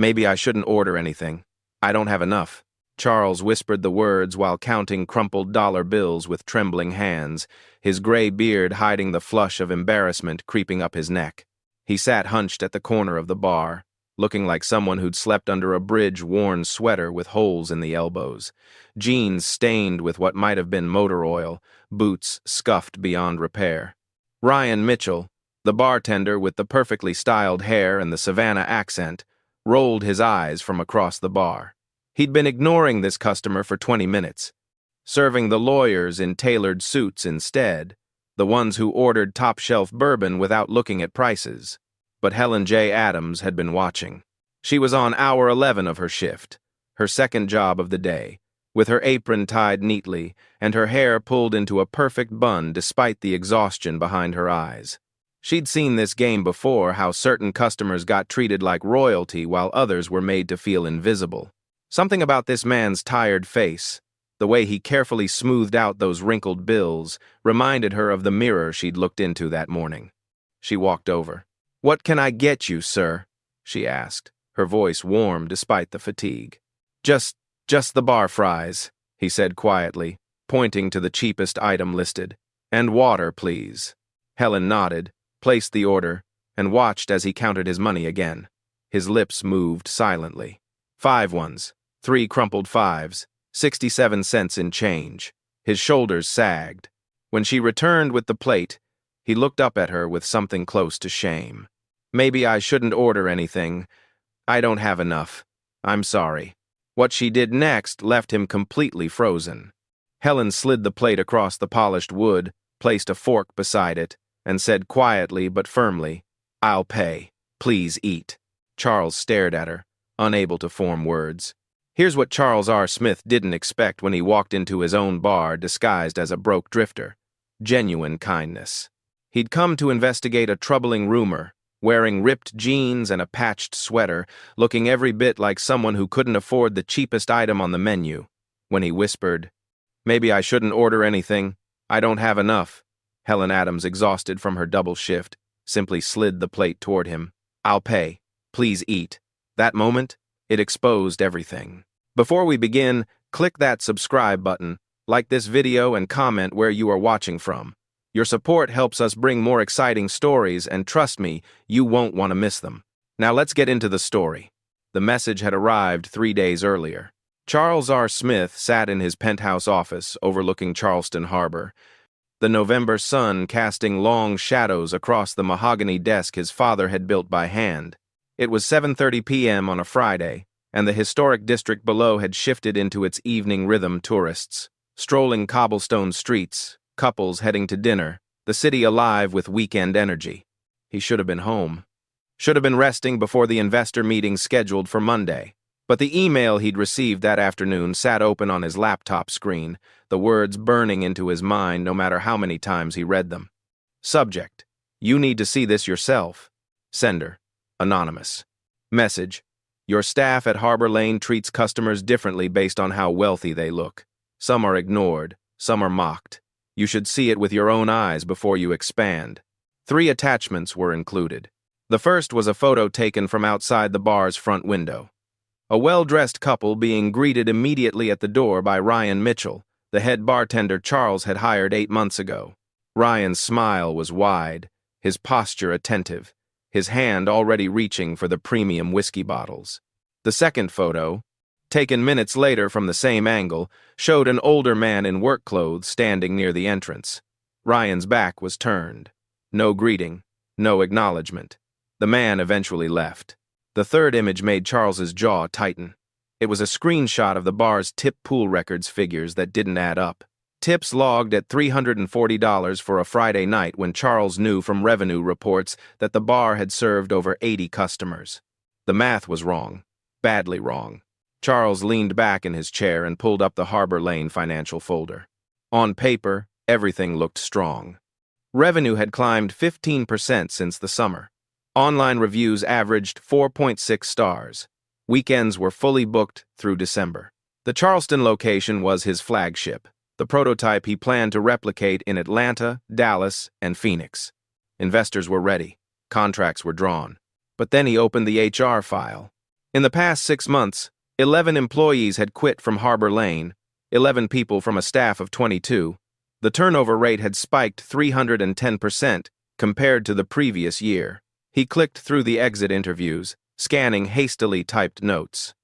Maybe I shouldn't order anything. I don't have enough. Charles whispered the words while counting crumpled dollar bills with trembling hands, his gray beard hiding the flush of embarrassment creeping up his neck. He sat hunched at the corner of the bar, looking like someone who'd slept under a bridge-worn sweater with holes in the elbows, jeans stained with what might have been motor oil, boots scuffed beyond repair. Ryan Mitchell, the bartender with the perfectly styled hair and the Savannah accent, rolled his eyes from across the bar. He'd been ignoring this customer for 20 minutes, serving the lawyers in tailored suits instead, the ones who ordered top-shelf bourbon without looking at prices. But Helen J. Adams had been watching. She was on hour 11 of her shift, her second job of the day, with her apron tied neatly and her hair pulled into a perfect bun despite the exhaustion behind her eyes. She'd seen this game before, how certain customers got treated like royalty while others were made to feel invisible. Something about this man's tired face, the way he carefully smoothed out those wrinkled bills, reminded her of the mirror she'd looked into that morning. She walked over. "What can I get you, sir?" she asked, her voice warm despite the fatigue. Just the bar fries," he said quietly, pointing to the cheapest item listed. "And water, please." Helen nodded, placed the order, and watched as he counted his money again. His lips moved silently. 5 ones, 3 crumpled 5s, 67 cents in change. His shoulders sagged. When she returned with the plate, he looked up at her with something close to shame. "Maybe I shouldn't order anything. I don't have enough. I'm sorry." What she did next left him completely frozen. Helen slid the plate across the polished wood, placed a fork beside it, and said quietly but firmly, "I'll pay. Please eat." Charles stared at her, unable to form words. Here's what Charles R. Smith didn't expect when he walked into his own bar disguised as a broke drifter: genuine kindness. He'd come to investigate a troubling rumor, wearing ripped jeans and a patched sweater, looking every bit like someone who couldn't afford the cheapest item on the menu. When he whispered, "Maybe I shouldn't order anything. I don't have enough," Helen Adams, exhausted from her double shift, simply slid the plate toward him. "I'll pay. Please eat." That moment, it exposed everything. Before we begin, click that subscribe button, like this video, and comment where you are watching from. Your support helps us bring more exciting stories, and trust me, you won't want to miss them. Now let's get into the story. The message had arrived 3 days earlier. Charles R. Smith sat in his penthouse office overlooking Charleston Harbor, the November sun casting long shadows across the mahogany desk his father had built by hand. It was 7:30 p.m. on a Friday, and the historic district below had shifted into its evening rhythm. Tourists, strolling cobblestone streets, couples heading to dinner, the city alive with weekend energy. He should have been home. Should have been resting before the investor meeting scheduled for Monday. But the email he'd received that afternoon sat open on his laptop screen, the words burning into his mind no matter how many times he read them. Subject: "You need to see this yourself." Sender: anonymous. Message: "Your staff at Harbor Lane treats customers differently based on how wealthy they look. Some are ignored, some are mocked. You should see it with your own eyes before you expand." 3 attachments were included. The first was a photo taken from outside the bar's front window. A well-dressed couple being greeted immediately at the door by Ryan Mitchell, the head bartender Charles had hired 8 months ago. Ryan's smile was wide, his posture attentive, his hand already reaching for the premium whiskey bottles. The second photo, taken minutes later from the same angle, showed an older man in work clothes standing near the entrance. Ryan's back was turned. No greeting, no acknowledgement. The man eventually left. The third image made Charles's jaw tighten. It was a screenshot of the bar's tip pool records figures that didn't add up. Tips logged at $340 for a Friday night when Charles knew from revenue reports that the bar had served over 80 customers. The math was wrong, badly wrong. Charles leaned back in his chair and pulled up the Harbor Lane financial folder. On paper, everything looked strong. Revenue had climbed 15% since the summer. Online reviews averaged 4.6 stars. Weekends were fully booked through December. The Charleston location was his flagship, the prototype he planned to replicate in Atlanta, Dallas, and Phoenix. Investors were ready. Contracts were drawn. But then he opened the HR file. In the past 6 months, 11 employees had quit from Harbor Lane, 11 people from a staff of 22. The turnover rate had spiked 310% compared to the previous year. He clicked through the exit interviews, scanning hastily typed notes.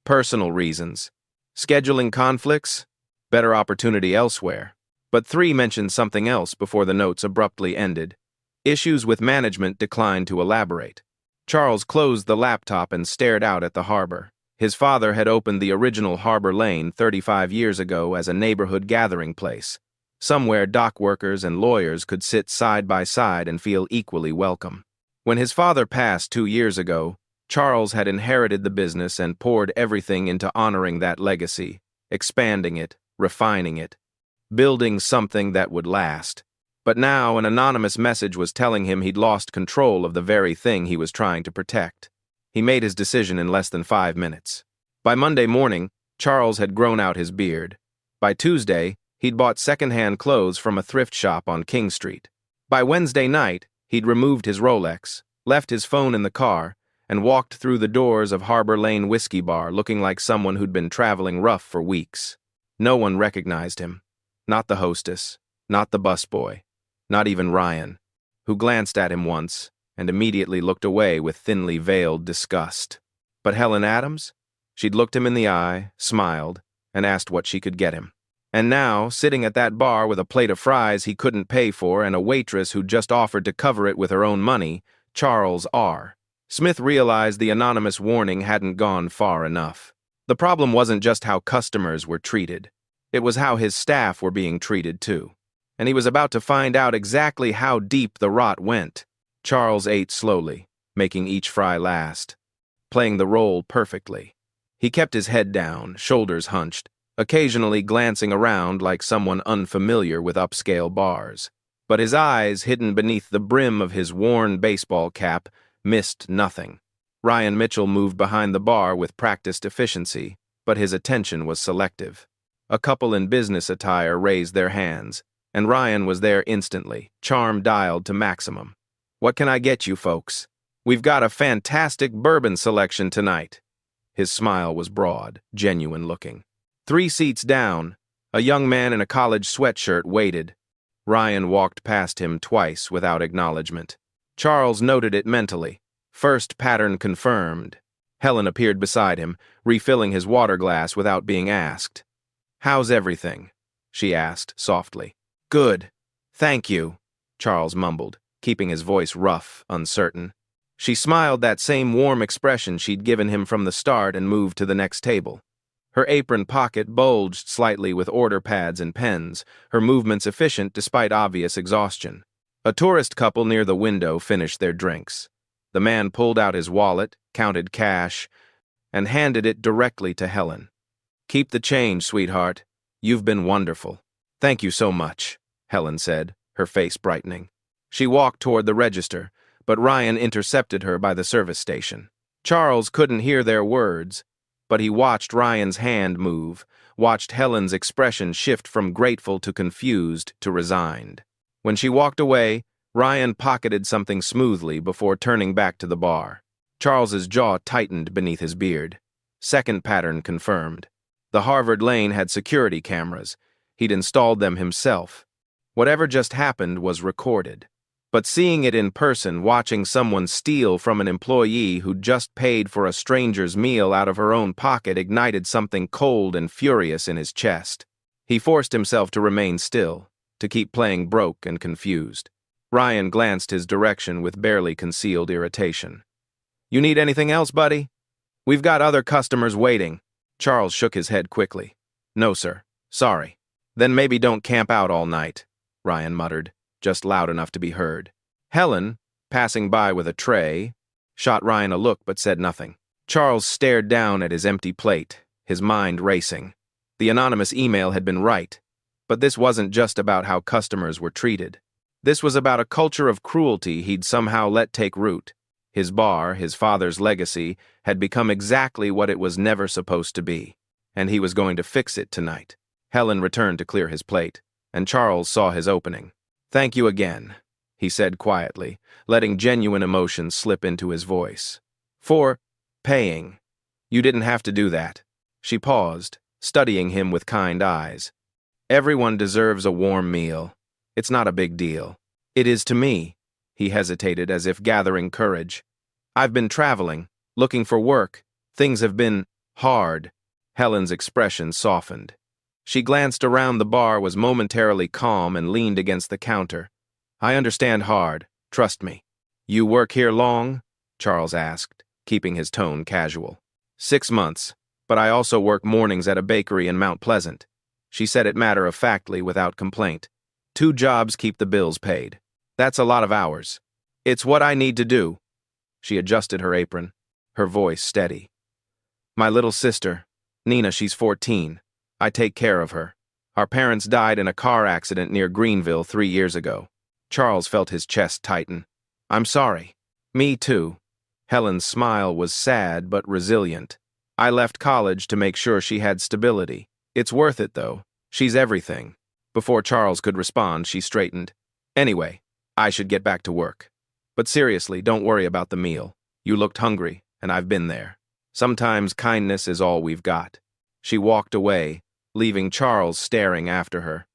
Personal reasons. Scheduling conflicts? Better opportunity elsewhere. But 3 mentioned something else before the notes abruptly ended. Issues with management declined to elaborate. Charles closed the laptop and stared out at the harbor. His father had opened the original Harbor Lane 35 years ago as a neighborhood gathering place, somewhere dock workers and lawyers could sit side by side and feel equally welcome. When his father passed 2 years ago, Charles had inherited the business and poured everything into honoring that legacy, expanding it, refining it, building something that would last. But now an anonymous message was telling him he'd lost control of the very thing he was trying to protect. He made his decision in less than 5 minutes. By Monday morning, Charles had grown out his beard. By Tuesday, he'd bought second-hand clothes from a thrift shop on King Street. By Wednesday night, he'd removed his Rolex, left his phone in the car, and walked through the doors of Harbor Lane Whiskey Bar looking like someone who'd been traveling rough for weeks. No one recognized him. Not the hostess, not the busboy, not even Ryan, who glanced at him once and immediately looked away with thinly veiled disgust. But Helen Adams? She'd looked him in the eye, smiled, and asked what she could get him. And now, sitting at that bar with a plate of fries he couldn't pay for and a waitress who just offered to cover it with her own money, Charles R. Smith realized the anonymous warning hadn't gone far enough. The problem wasn't just how customers were treated. It was how his staff were being treated, too. And he was about to find out exactly how deep the rot went. Charles ate slowly, making each fry last, playing the role perfectly. He kept his head down, shoulders hunched, occasionally glancing around like someone unfamiliar with upscale bars. But his eyes, hidden beneath the brim of his worn baseball cap, missed nothing. Ryan Mitchell moved behind the bar with practiced efficiency, but his attention was selective. A couple in business attire raised their hands, and Ryan was there instantly, charm dialed to maximum. "What can I get you folks? We've got a fantastic bourbon selection tonight." His smile was broad, genuine-looking. 3 seats down, a young man in a college sweatshirt waited. Ryan walked past him twice without acknowledgement. Charles noted it mentally. First pattern confirmed. Helen appeared beside him, refilling his water glass without being asked. "How's everything?" she asked softly. "Good. Thank you," Charles mumbled, keeping his voice rough, uncertain. She smiled that same warm expression she'd given him from the start and moved to the next table. Her apron pocket bulged slightly with order pads and pens, her movements efficient despite obvious exhaustion. A tourist couple near the window finished their drinks. The man pulled out his wallet, counted cash, and handed it directly to Helen. "Keep the change, sweetheart. You've been wonderful." "Thank you so much," Helen said, her face brightening. She walked toward the register, but Ryan intercepted her by the service station. Charles couldn't hear their words, but he watched Ryan's hand move, watched Helen's expression shift from grateful to confused to resigned. When she walked away, Ryan pocketed something smoothly before turning back to the bar. Charles's jaw tightened beneath his beard. Second pattern confirmed. The Harvard Lane had security cameras. He'd installed them himself. Whatever just happened was recorded. But seeing it in person, watching someone steal from an employee who'd just paid for a stranger's meal out of her own pocket ignited something cold and furious in his chest. He forced himself to remain still, to keep playing broke and confused. Ryan glanced his direction with barely concealed irritation. "You need anything else, buddy? We've got other customers waiting." Charles shook his head quickly. "No, sir. Sorry." "Then maybe don't camp out all night," Ryan muttered, just loud enough to be heard. Helen, passing by with a tray, shot Ryan a look but said nothing. Charles stared down at his empty plate, his mind racing. The anonymous email had been right, but this wasn't just about how customers were treated. This was about a culture of cruelty he'd somehow let take root. His bar, his father's legacy, had become exactly what it was never supposed to be, and he was going to fix it tonight. Helen returned to clear his plate, and Charles saw his opening. "Thank you again," he said quietly, letting genuine emotion slip into his voice. "For paying." You didn't have to do that. She paused, studying him with kind eyes. Everyone deserves a warm meal. It's not a big deal. It is to me. He hesitated as if gathering courage. I've been traveling, looking for work. Things have been hard. Helen's expression softened. She glanced around the bar, was momentarily calm, and leaned against the counter. I understand hard. Trust me. You work here long? Charles asked, keeping his tone casual. 6 months, but I also work mornings at a bakery in Mount Pleasant. She said it matter-of-factly without complaint. 2 jobs keep the bills paid. That's a lot of hours. It's what I need to do. She adjusted her apron, her voice steady. My little sister, Nina, she's 14. I take care of her. Our parents died in a car accident near Greenville 3 years ago. Charles felt his chest tighten. I'm sorry. Me too. Helen's smile was sad but resilient. I left college to make sure she had stability. It's worth it, though. She's everything. Before Charles could respond, she straightened. Anyway, I should get back to work. But seriously, don't worry about the meal. You looked hungry, and I've been there. Sometimes kindness is all we've got. She walked away, leaving Charles staring after her.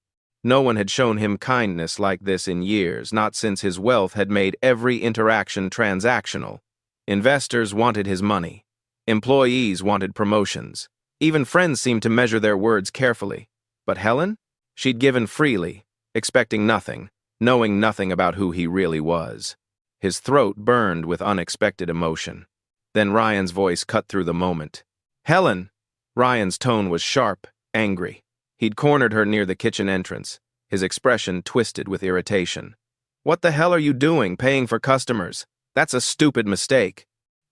No one had shown him kindness like this in years, not since his wealth had made every interaction transactional. Investors wanted his money. Employees wanted promotions. Even friends seemed to measure their words carefully. But Helen? She'd given freely, expecting nothing, knowing nothing about who he really was. His throat burned with unexpected emotion. Then Ryan's voice cut through the moment. Helen! Ryan's tone was sharp, angry. He'd cornered her near the kitchen entrance, his expression twisted with irritation. What the hell are you doing, paying for customers? That's a stupid mistake.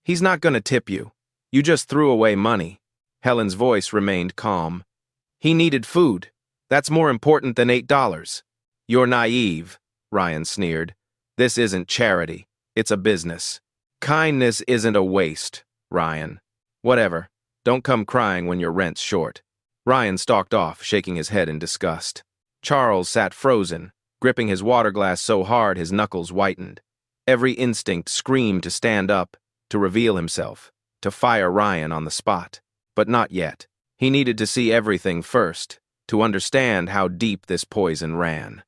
He's not gonna tip you. You just threw away money. Helen's voice remained calm. He needed food. That's more important than $8. You're naive, Ryan sneered. This isn't charity. It's a business. Kindness isn't a waste, Ryan. Whatever. Don't come crying when your rent's short. Ryan stalked off, shaking his head in disgust. Charles sat frozen, gripping his water glass so hard his knuckles whitened. Every instinct screamed to stand up, to reveal himself, to fire Ryan on the spot. But not yet. He needed to see everything first, to understand how deep this poison ran.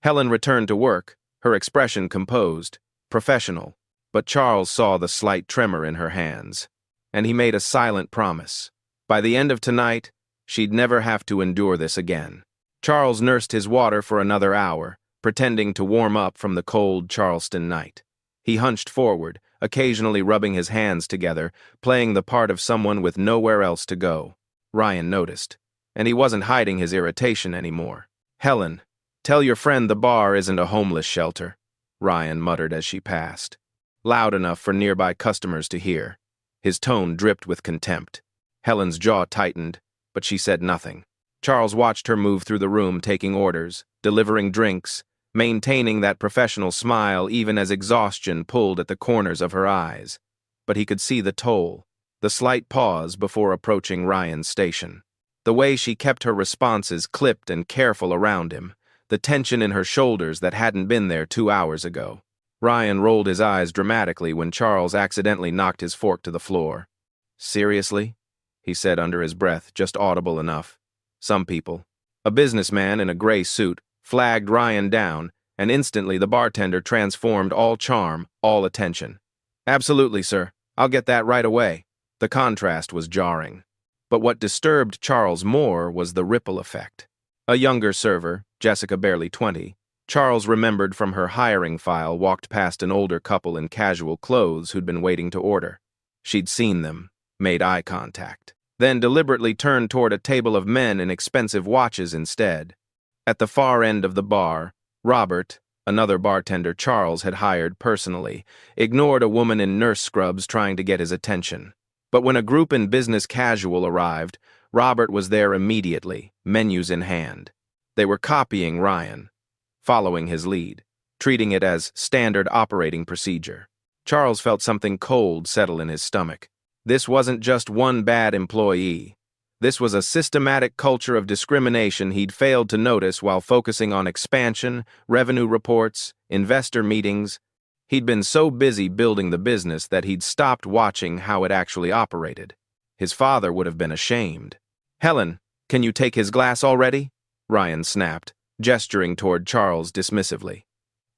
Helen returned to work, her expression composed, professional, but Charles saw the slight tremor in her hands. And he made a silent promise. By the end of tonight, she'd never have to endure this again. Charles nursed his water for another hour, pretending to warm up from the cold Charleston night. He hunched forward, occasionally rubbing his hands together, playing the part of someone with nowhere else to go. Ryan noticed, and he wasn't hiding his irritation anymore. Helen, tell your friend the bar isn't a homeless shelter, Ryan muttered as she passed, loud enough for nearby customers to hear. His tone dripped with contempt. Helen's jaw tightened, but she said nothing. Charles watched her move through the room, taking orders, delivering drinks, maintaining that professional smile even as exhaustion pulled at the corners of her eyes. But he could see the toll, the slight pause before approaching Ryan's station. The way she kept her responses clipped and careful around him, the tension in her shoulders that hadn't been there 2 hours ago. Ryan rolled his eyes dramatically when Charles accidentally knocked his fork to the floor. Seriously? He said under his breath, just audible enough. Some people. A businessman in a gray suit flagged Ryan down, and instantly the bartender transformed, all charm, all attention. Absolutely, sir. I'll get that right away. The contrast was jarring. But what disturbed Charles more was the ripple effect. A younger server, Jessica barely 20, Charles remembered from her hiring file, walked past an older couple in casual clothes who'd been waiting to order. She'd seen them, made eye contact, then deliberately turned toward a table of men in expensive watches instead. At the far end of the bar, Robert, another bartender Charles had hired personally, ignored a woman in nurse scrubs trying to get his attention. But when a group in business casual arrived, Robert was there immediately, menus in hand. They were copying Ryan, following his lead, treating it as standard operating procedure. Charles felt something cold settle in his stomach. This wasn't just one bad employee. This was a systematic culture of discrimination he'd failed to notice while focusing on expansion, revenue reports, investor meetings. He'd been so busy building the business that he'd stopped watching how it actually operated. His father would have been ashamed. "Helen, can you take his glass already?" Ryan snapped, gesturing toward Charles dismissively.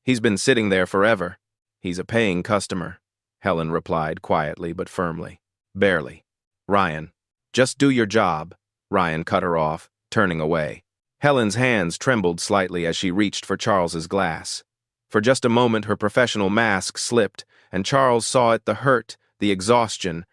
"He's been sitting there forever. He's a paying customer," Helen replied quietly but firmly. "Barely." "Ryan, just do your job," Ryan cut her off, turning away. Helen's hands trembled slightly as she reached for Charles's glass. For just a moment her professional mask slipped, and Charles saw it: the hurt, the exhaustion,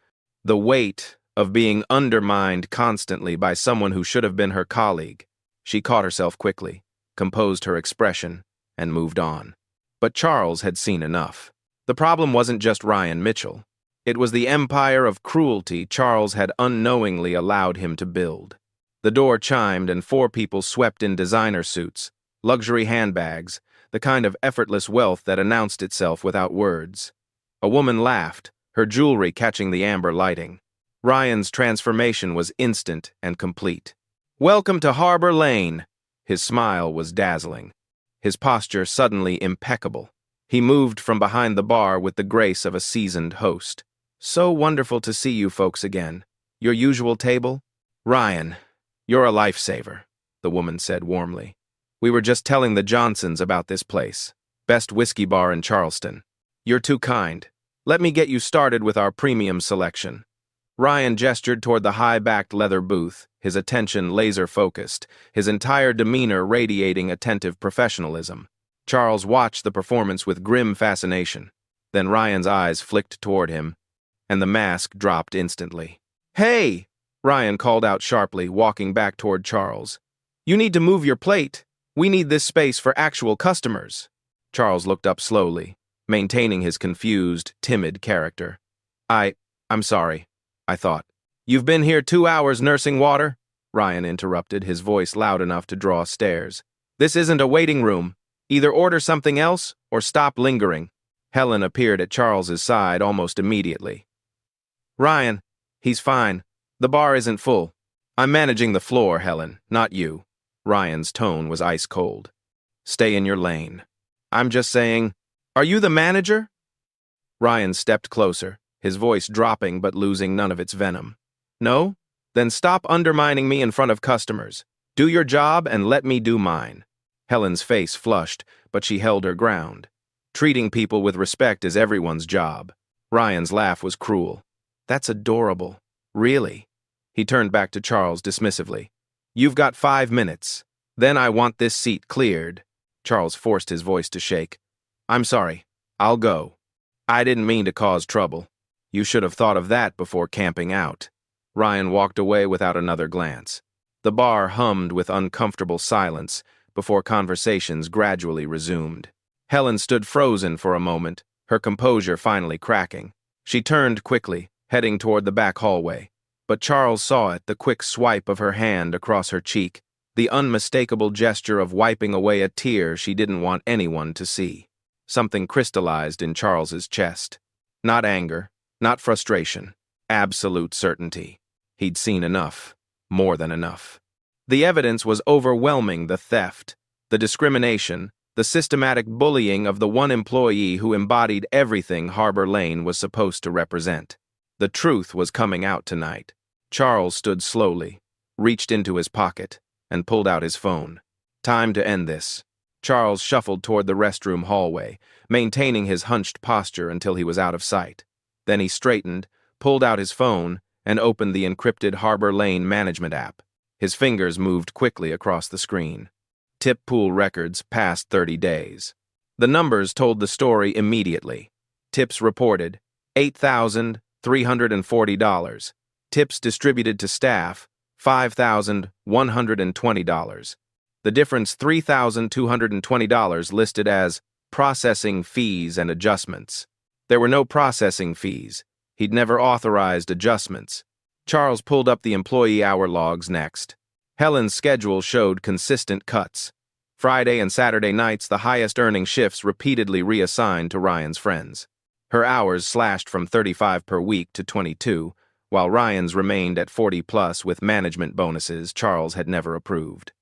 the weight of being undermined constantly by someone who should have been her colleague. She caught herself quickly, composed her expression, and moved on. But Charles had seen enough. The problem wasn't just Ryan Mitchell. It was the empire of cruelty Charles had unknowingly allowed him to build. The door chimed and 4 people swept in designer suits, luxury handbags, the kind of effortless wealth that announced itself without words. A woman laughed, her jewelry catching the amber lighting. Ryan's transformation was instant and complete. "Welcome to Harbor Lane." His smile was dazzling, his posture suddenly impeccable. He moved from behind the bar with the grace of a seasoned host. "So wonderful to see you folks again. Your usual table?" "Ryan, you're a lifesaver," the woman said warmly. "We were just telling the Johnsons about this place. Best whiskey bar in Charleston. You're too kind. Let me get you started with our premium selection." Ryan gestured toward the high-backed leather booth, his attention laser-focused, his entire demeanor radiating attentive professionalism. Charles watched the performance with grim fascination. Then Ryan's eyes flicked toward him, and the mask dropped instantly. "Hey!" Ryan called out sharply, walking back toward Charles. "You need to move your plate. We need this space for actual customers." Charles looked up slowly, maintaining his confused, timid character. I'm sorry, I thought. "You've been here 2 hours nursing water?" Ryan interrupted, his voice loud enough to draw stares. "This isn't a waiting room. Either order something else or stop lingering." Helen appeared at Charles's side almost immediately. "Ryan, he's fine. The bar isn't full. I'm managing the floor, Helen, not you." Ryan's tone was ice cold. "Stay in your lane." "I'm just saying, are you the manager?" Ryan stepped closer, his voice dropping but losing none of its venom. "No? Then stop undermining me in front of customers. Do your job and let me do mine." Helen's face flushed, but she held her ground. Treating people with respect is everyone's job. Ryan's laugh was cruel. "That's adorable. Really?" He turned back to Charles dismissively. "You've got 5 minutes. Then I want this seat cleared." Charles forced his voice to shake. "I'm sorry. I'll go. I didn't mean to cause trouble. You should have thought of that before camping out." Ryan walked away without another glance. The bar hummed with uncomfortable silence before conversations gradually resumed. Helen stood frozen for a moment, her composure finally cracking. She turned quickly, heading toward the back hallway. But Charles saw it: the quick swipe of her hand across her cheek, the unmistakable gesture of wiping away a tear she didn't want anyone to see. Something crystallized in Charles's chest. Not anger, not frustration, absolute certainty. He'd seen enough, more than enough. The evidence was overwhelming: the theft, the discrimination, the systematic bullying of the one employee who embodied everything Harbor Lane was supposed to represent. The truth was coming out tonight. Charles stood slowly, reached into his pocket, and pulled out his phone. Time to end this. Charles shuffled toward the restroom hallway, maintaining his hunched posture until he was out of sight. Then he straightened, pulled out his phone, and opened the encrypted Harbor Lane management app. His fingers moved quickly across the screen. Tip pool records past 30 days. The numbers told the story immediately. Tips reported, $8,340. Tips distributed to staff, $5,120. The difference, $3,220, listed as processing fees and adjustments. There were no processing fees. He'd never authorized adjustments. Charles pulled up the employee hour logs next. Helen's schedule showed consistent cuts. Friday and Saturday nights, the highest-earning shifts repeatedly reassigned to Ryan's friends. Her hours slashed from 35 per week to 22, while Ryan's remained at 40+ with management bonuses Charles had never approved.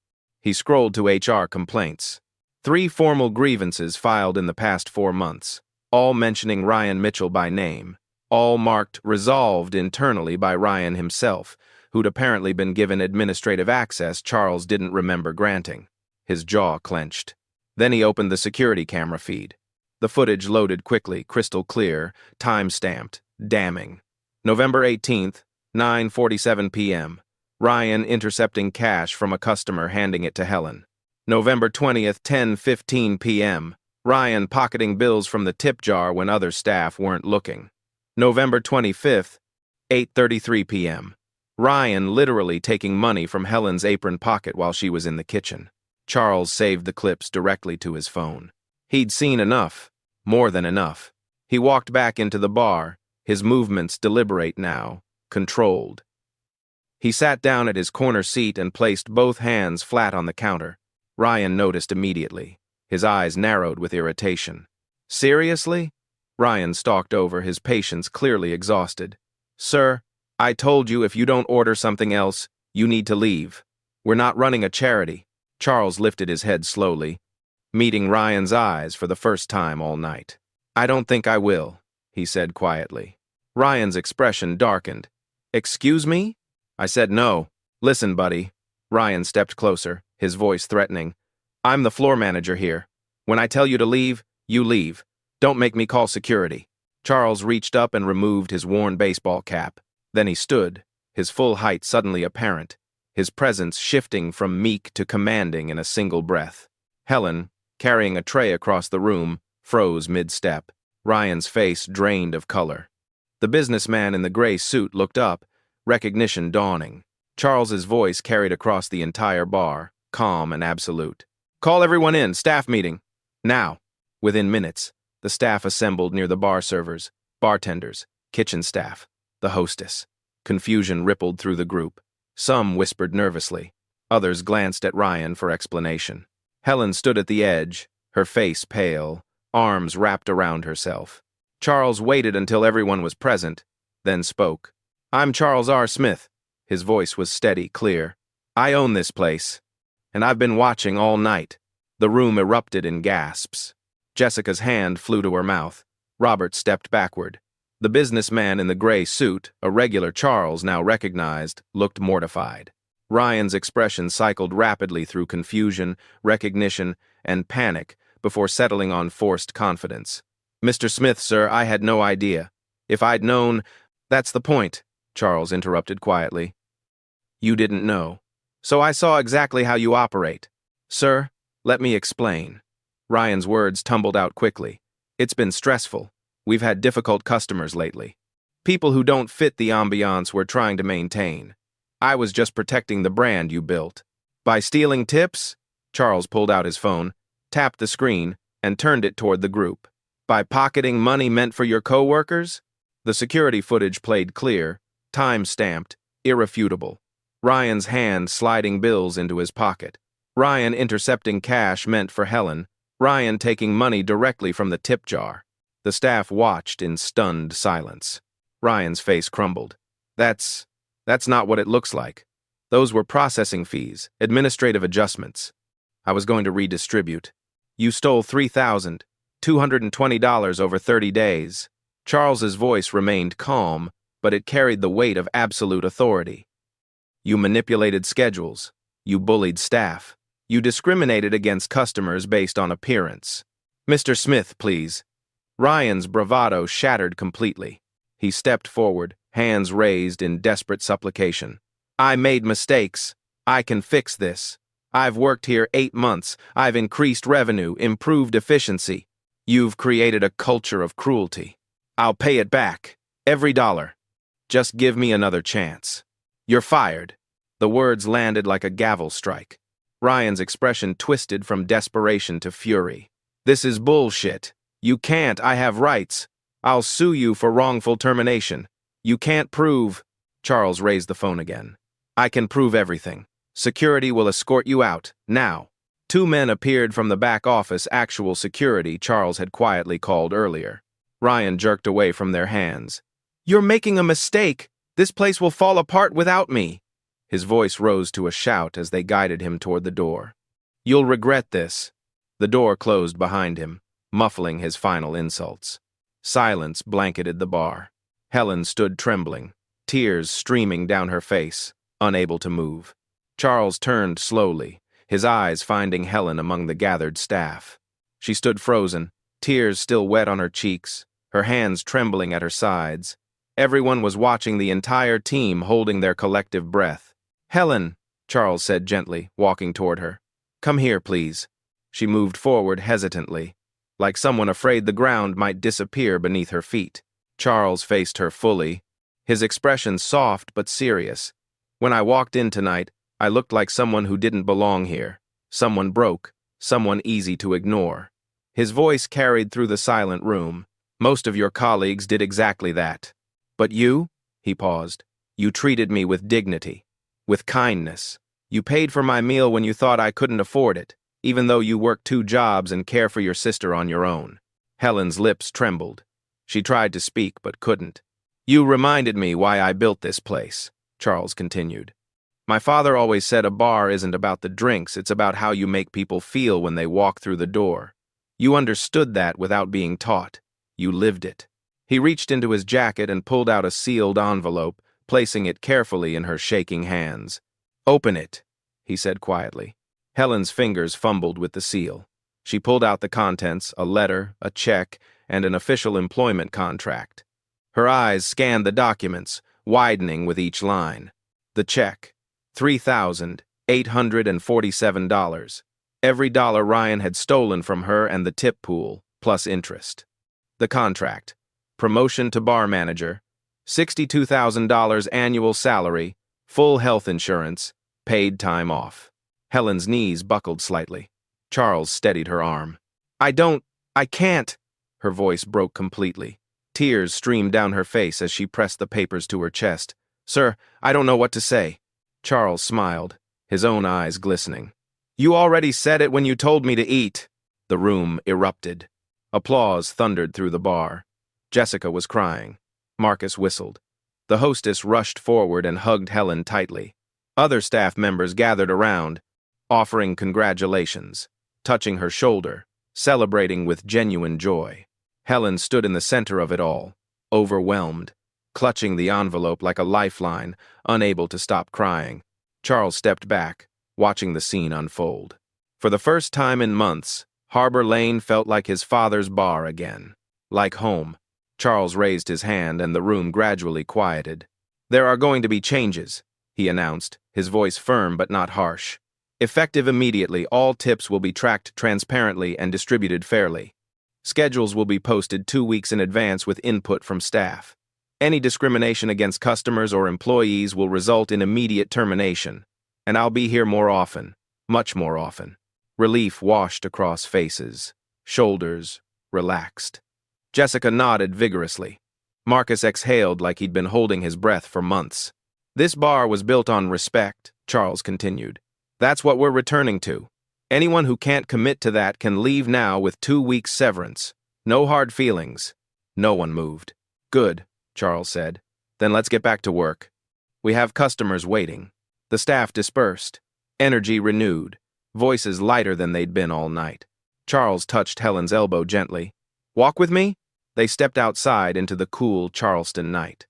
He scrolled to HR complaints. 3 formal grievances filed in the past 4 months, all mentioning Ryan Mitchell by name, all marked resolved internally by Ryan himself, who'd apparently been given administrative access Charles didn't remember granting. His jaw clenched. Then he opened the security camera feed. The footage loaded quickly, crystal clear, time-stamped, damning. November 18th, 9:47 p.m. Ryan intercepting cash from a customer handing it to Helen. November 20th, 10:15 p.m. Ryan pocketing bills from the tip jar when other staff weren't looking. November 25th, 8:33 p.m. Ryan literally taking money from Helen's apron pocket while she was in the kitchen. Charles saved the clips directly to his phone. He'd seen enough, more than enough. He walked back into the bar, his movements deliberate now, controlled. He sat down at his corner seat and placed both hands flat on the counter. Ryan noticed immediately. His eyes narrowed with irritation. Seriously? Ryan stalked over, his patience clearly exhausted. Sir, I told you if you don't order something else, you need to leave. We're not running a charity. Charles lifted his head slowly, meeting Ryan's eyes for the first time all night. I don't think I will, he said quietly. Ryan's expression darkened. Excuse me? I said no. Listen, buddy. Ryan stepped closer, his voice threatening. I'm the floor manager here. When I tell you to leave, you leave. Don't make me call security. Charles reached up and removed his worn baseball cap. Then he stood, his full height suddenly apparent, his presence shifting from meek to commanding in a single breath. Helen, carrying a tray across the room, froze mid-step. Ryan's face drained of color. The businessman in the gray suit looked up, recognition dawning. Charles's voice carried across the entire bar, calm and absolute. Call everyone in, staff meeting. Now. Within minutes, the staff assembled near the bar servers, bartenders, kitchen staff, the hostess. Confusion rippled through the group. Some whispered nervously. Others glanced at Ryan for explanation. Helen stood at the edge, her face pale, arms wrapped around herself. Charles waited until everyone was present, then spoke. I'm Charles R. Smith. His voice was steady, clear. I own this place, and I've been watching all night. The room erupted in gasps. Jessica's hand flew to her mouth. Robert stepped backward. The businessman in the gray suit, a regular Charles now recognized, looked mortified. Ryan's expression cycled rapidly through confusion, recognition, and panic before settling on forced confidence. Mr. Smith, sir, I had no idea. If I'd known... That's the point, Charles interrupted quietly. You didn't know. So I saw exactly how you operate. Sir, let me explain. Ryan's words tumbled out quickly. It's been stressful. We've had difficult customers lately. People who don't fit the ambiance we're trying to maintain. I was just protecting the brand you built. By stealing tips? Charles pulled out his phone, tapped the screen, and turned it toward the group. By pocketing money meant for your co-workers? The security footage played clear, time-stamped, irrefutable. Ryan's hand sliding bills into his pocket. Ryan intercepting cash meant for Helen. Ryan taking money directly from the tip jar. The staff watched in stunned silence. Ryan's face crumbled. That's not what it looks like. Those were processing fees, administrative adjustments. I was going to redistribute. You stole $3,220 over 30 days. Charles's voice remained calm, but it carried the weight of absolute authority. You manipulated schedules. You bullied staff. You discriminated against customers based on appearance. Mr. Smith, please. Ryan's bravado shattered completely. He stepped forward, hands raised in desperate supplication. I made mistakes. I can fix this. I've worked here 8 months. I've increased revenue, improved efficiency. You've created a culture of cruelty. I'll pay it back. Every dollar. Just give me another chance. You're fired. The words landed like a gavel strike. Ryan's expression twisted from desperation to fury. This is bullshit. You can't. I have rights. I'll sue you for wrongful termination. You can't prove... Charles raised the phone again. I can prove everything. Security will escort you out, now. 2 men appeared from the back office, actual security Charles had quietly called earlier. Ryan jerked away from their hands. You're making a mistake. This place will fall apart without me. His voice rose to a shout as they guided him toward the door. You'll regret this. The door closed behind him, muffling his final insults. Silence blanketed the bar. Helen stood trembling, tears streaming down her face, unable to move. Charles turned slowly, his eyes finding Helen among the gathered staff. She stood frozen, tears still wet on her cheeks, her hands trembling at her sides. Everyone was watching, the entire team holding their collective breath. "Helen," Charles said gently, walking toward her. "Come here, please." She moved forward hesitantly, like someone afraid the ground might disappear beneath her feet. Charles faced her fully, his expression soft but serious. "When I walked in tonight, I looked like someone who didn't belong here. Someone broke, someone easy to ignore." His voice carried through the silent room. "Most of your colleagues did exactly that. But you?" He paused. "You treated me with dignity, with kindness. You paid for my meal when you thought I couldn't afford it, even though you work 2 jobs and care for your sister on your own." Helen's lips trembled. She tried to speak but couldn't. "You reminded me why I built this place," Charles continued. "My father always said a bar isn't about the drinks, it's about how you make people feel when they walk through the door. You understood that without being taught. You lived it." He reached into his jacket and pulled out a sealed envelope, placing it carefully in her shaking hands. "Open it," he said quietly. Helen's fingers fumbled with the seal. She pulled out the contents, a letter, a check, and an official employment contract. Her eyes scanned the documents, widening with each line. The check, $3,847. Every dollar Ryan had stolen from her and the tip pool, plus interest. The contract, promotion to bar manager, $62,000 annual salary, full health insurance, paid time off. Helen's knees buckled slightly. Charles steadied her arm. I can't." Her voice broke completely. Tears streamed down her face as she pressed the papers to her chest. "Sir, I don't know what to say." Charles smiled, his own eyes glistening. "You already said it when you told me to eat." The room erupted. Applause thundered through the bar. Jessica was crying. Marcus whistled. The hostess rushed forward and hugged Helen tightly. Other staff members gathered around, offering congratulations, touching her shoulder, celebrating with genuine joy. Helen stood in the center of it all, overwhelmed, clutching the envelope like a lifeline, unable to stop crying. Charles stepped back, watching the scene unfold. For the first time in months, Harbor Lane felt like his father's bar again. Like home. Charles raised his hand and the room gradually quieted. "There are going to be changes," he announced, his voice firm but not harsh. "Effective immediately, all tips will be tracked transparently and distributed fairly. Schedules will be posted 2 weeks in advance with input from staff. Any discrimination against customers or employees will result in immediate termination. And I'll be here more often, much more often." Relief washed across faces. Shoulders relaxed. Jessica nodded vigorously. Marcus exhaled like he'd been holding his breath for months. "This bar was built on respect," Charles continued. "That's what we're returning to. Anyone who can't commit to that can leave now with 2 weeks severance. No hard feelings." No one moved. "Good," Charles said. "Then let's get back to work. We have customers waiting." The staff dispersed, energy renewed, voices lighter than they'd been all night. Charles touched Helen's elbow gently. "Walk with me?" They stepped outside into the cool Charleston night.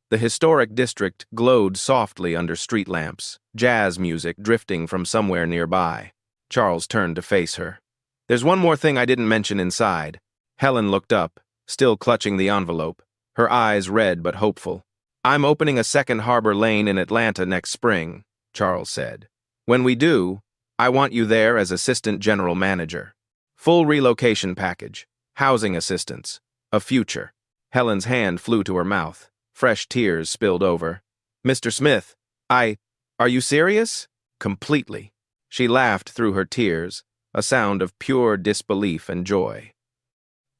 The historic district glowed softly under street lamps, jazz music drifting from somewhere nearby. Charles turned to face her. "There's one more thing I didn't mention inside." Helen looked up, still clutching the envelope, her eyes red but hopeful. "I'm opening a second Harbor Lane in Atlanta next spring," Charles said. "When we do, I want you there as assistant general manager. Full relocation package, housing assistance, a future." Helen's hand flew to her mouth. Fresh tears spilled over. "Mr. Smith, are you serious?" "Completely." She laughed through her tears, a sound of pure disbelief and joy.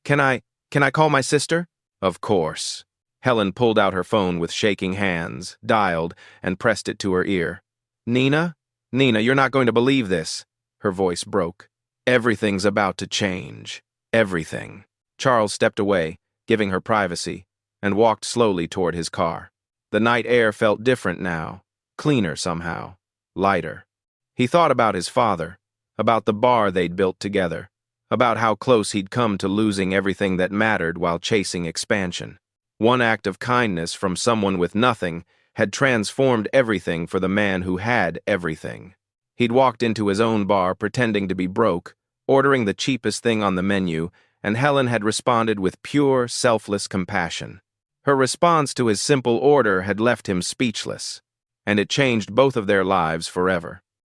Can I call my sister?" "Of course." Helen pulled out her phone with shaking hands, dialed, and pressed it to her ear. "Nina? Nina, you're not going to believe this." Her voice broke. "Everything's about to change. Everything." Charles stepped away, giving her privacy, and walked slowly toward his car. The night air felt different now, cleaner somehow, lighter. He thought about his father, about the bar they'd built together, about how close he'd come to losing everything that mattered while chasing expansion. One act of kindness from someone with nothing had transformed everything for the man who had everything. He'd walked into his own bar pretending to be broke, ordering the cheapest thing on the menu, and Helen had responded with pure, selfless compassion. Her response to his simple order had left him speechless, and it changed both of their lives forever.